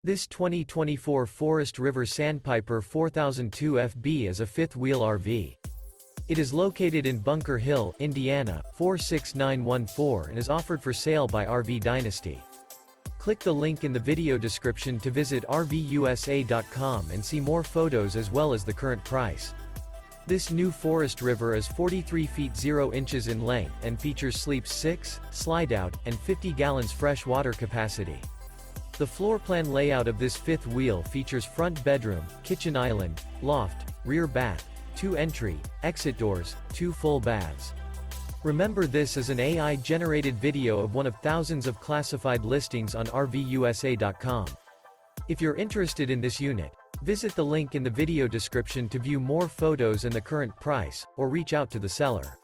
This 2024 Forest River Sandpiper 4002 FB is a fifth-wheel RV. It is located in Bunker Hill, Indiana, 46914 and is offered for sale by RV Dynasty. Click the link in the video description to visit RVUSA.com and see more photos as well as the current price. This new Forest River is 43 feet 0 inches in length and features sleeps 6, slide-out, and 50 gallons fresh water capacity. The floor plan layout of this fifth wheel features front bedroom, kitchen island, loft, rear bath, 2 entry, exit doors, 2 full baths. Remember, this is an AI-generated video of one of thousands of classified listings on RVUSA.com. If you're interested in this unit, visit the link in the video description to view more photos and the current price, or reach out to the seller.